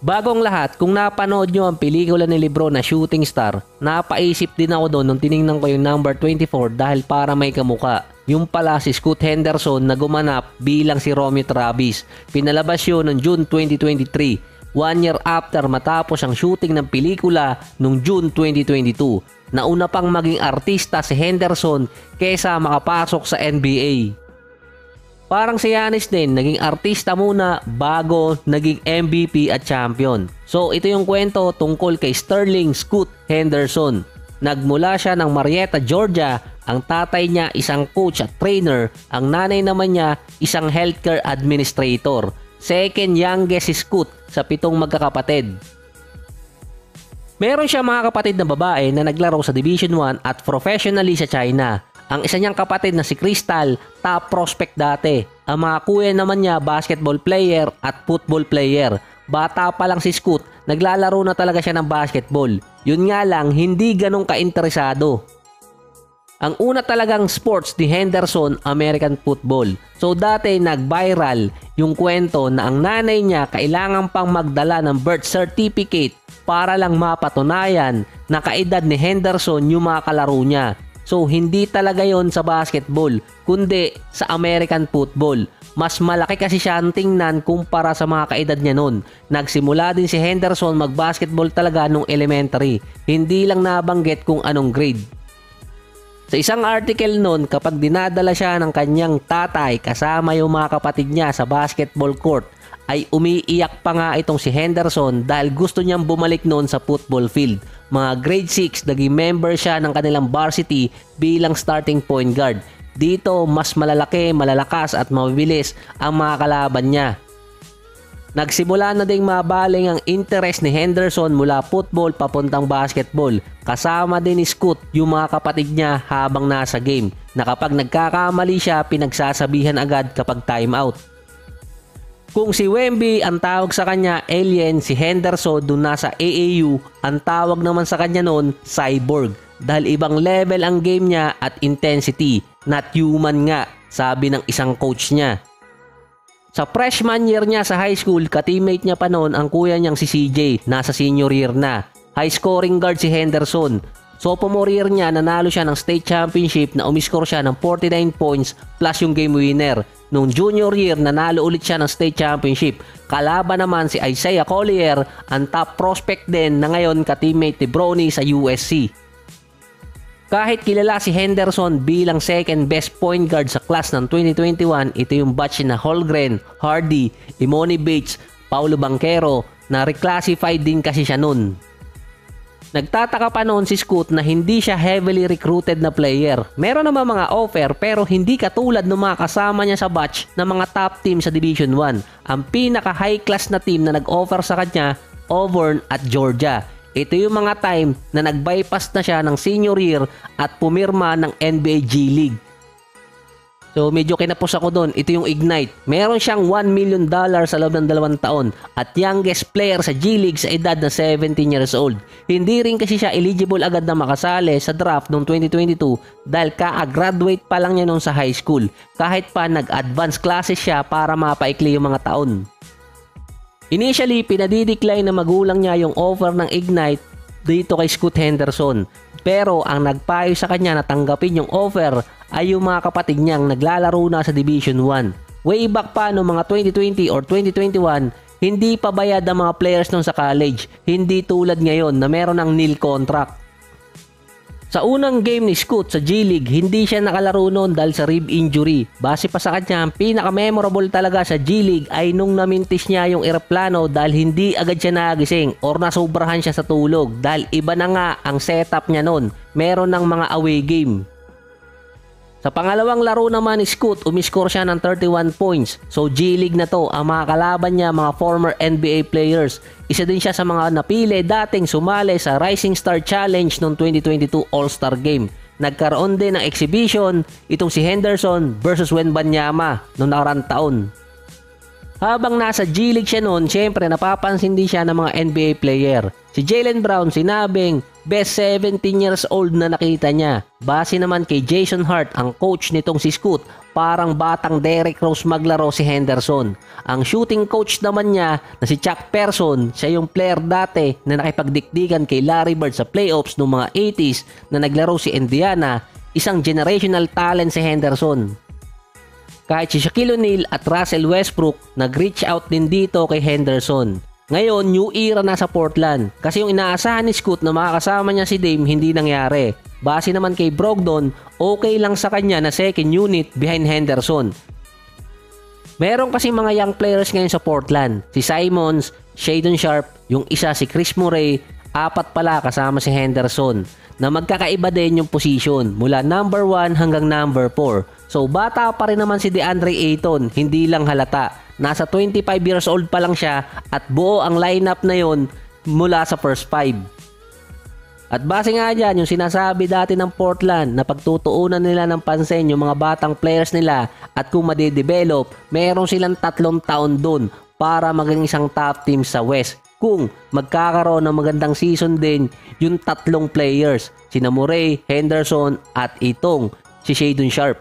Bagong lahat, kung napanood nyo ang pelikula ni Lebron na Shooting Star, napaisip din ako doon nung tiningnan ko yung number 24 dahil para may kamuka. Yung pala si Scoot Henderson na gumanap bilang si Romeo Travis. Pinalabas yun noong June 2023, 1 year after matapos ang shooting ng pelikula noong June 2022. Nauna pang maging artista si Henderson kaysa makapasok sa NBA. Parang si Giannis din, naging artista muna bago naging MVP at champion. So ito yung kwento tungkol kay Sterling Scoot Henderson. Nagmula siya ng Marietta, Georgia. Ang tatay niya isang coach at trainer. Ang nanay naman niya isang healthcare administrator. Second youngest si Scoot sa 7 magkakapatid. Meron siya mga kapatid na babae na naglaro sa Division 1 at professionally sa China. Ang isa niyang kapatid na si Crystal, top prospect dati. Ang mga kuya naman niya, basketball player at football player. Bata pa lang si Scoot, naglalaro na talaga siya ng basketball. Yun nga lang, hindi ganun kainteresado. Ang una talagang sports ni Henderson, American football. So dati nag-viral yung kwento na ang nanay niya kailangan pang magdala ng birth certificate para lang mapatunayan na kaedad ni Henderson yung mga kalaro niya. So hindi talaga yon sa basketball, kundi sa American football. Mas malaki kasi siya ang tingnan kumpara sa mga kaedad niya noon. Nagsimula din si Henderson mag-basketball talaga nung elementary. Hindi lang nabanggit kung anong grade. Sa isang article noon, kapag dinadala siya ng kanyang tatay kasama yung mga kapatid niya sa basketball court, ay umiiyak pa nga itong si Henderson dahil gusto niyang bumalik noon sa football field. Mga grade 6, naging member siya ng kanilang varsity bilang starting point guard. Dito, mas malalaki, malalakas at mabilis ang mga kalaban niya. Nagsimula na ding mabaling ang interest ni Henderson mula football papuntang basketball. Kasama din ni Scoot yung mga kapatid niya habang nasa game, na kapag nagkakamali siya, pinagsasabihan agad kapag timeout. Kung si Wemby ang tawag sa kanya alien, si Henderson dun nasa AAU, ang tawag naman sa kanya noon cyborg. Dahil ibang level ang game niya at intensity, not human nga, sabi ng isang coach niya. Sa freshman year niya sa high school, ka-teammate niya pa noon ang kuya niyang si CJ, nasa senior year na. High scoring guard si Henderson. Sophomore year niya, nanalo siya ng state championship na umiscore siya ng 49 points plus yung game winner. Noong junior year, nanalo ulit siya ng state championship. Kalaban naman si Isaiah Collier, ang top prospect din na ngayon ka-teammate ni Bronny sa USC. Kahit kilala si Henderson bilang second best point guard sa class ng 2021, ito yung batch na Holmgren, Hardy, Imoni Bates, Paulo Banchero na reclassified din kasi siya nun. Nagtataka pa noon si Scoot na hindi siya heavily recruited na player. Meron naman mga offer pero hindi katulad ng mga kasama niya sa batch ng mga top team sa Division 1. Ang pinaka high class na team na nag-offer sa kanya, Auburn at Georgia. Ito yung mga time na nag-bypass na siya ng senior year at pumirma ng NBA G League. So medyo kinapos ako doon. Ito yung Ignite. Meron siyang $1 million sa loob ng 2 taon at youngest player sa G League sa edad na 17 years old. Hindi rin kasi siya eligible agad na makasali sa draft noong 2022 dahil ka-graduate pa lang niya noon sa high school. Kahit pa nag-advance classes siya para mapaikli yung mga taon. Initially, pinadidecline na magulang niya yung offer ng Ignite dito kay Scoot Henderson. Pero ang nagpayo sa kanya na tanggapin yung offer ay yung mga kapatid niyang naglalaro na sa Division 1. Way back pa noong mga 2020 or 2021, hindi pa bayad ang mga players nung sa college. Hindi tulad ngayon na meron ng nil contract. Sa unang game ni Scoot sa G League, hindi siya nakalaro noon dahil sa rib injury. Base pa sa kanya, ang pinaka-memorable talaga sa G League ay nung namintis niya yung eroplano dahil hindi agad siya nagising or nasobrahan siya sa tulog dahil iba na nga ang setup niya noon. Meron ng mga away game. Sa pangalawang laro naman ni Scoot, umiscore siya ng 31 points. So G League na to, ang mga kalaban niya mga former NBA players. Isa din siya sa mga napili dating sumali sa Rising Star Challenge noong 2022 All-Star Game. Nagkaroon din ng exhibition itong si Henderson versus Wembanyama noong nakarang taon. Habang nasa G League siya noon, syempre napapansin din siya ng mga NBA player. Si Jaylen Brown sinabing best 17 years old na nakita niya. Base naman kay Jason Hart, ang coach nitong si Scoot, parang batang Derrick Rose maglaro si Henderson. Ang shooting coach naman niya na si Chuck Person, siya yung player dati na nakipagdikdikan kay Larry Bird sa playoffs noong mga 80s na naglaro si Indiana. Isang generational talent si Henderson. Kahit si Shaquille O'Neal at Russell Westbrook nag-reach out din dito kay Henderson. Ngayon, new era na sa Portland kasi yung inaasahan ni Scoot na makakasama niya si Dame hindi nangyari. Base naman kay Brogdon, okay lang sa kanya na second unit behind Henderson. Meron kasi mga young players ngayon sa Portland. Si Simons, Shadon Sharp, yung isa si Chris Murray, 4 pala kasama si Henderson na magkakaiba din yung position mula number 1 hanggang number 4. So bata pa rin naman si DeAndre Ayton, hindi lang halata. Nasa 25 years old pa lang siya at buo ang lineup na yon mula sa first 5. At base nga dyan, yung sinasabi dati ng Portland na pagtutuunan nila ng pansin yung mga batang players nila at kung madedevelop, meron silang 3 taon dun para maging isang top team sa West. Kung magkakaroon ng magandang season din yung 3 players, sina Murray, Henderson at itong si Shadon Sharp.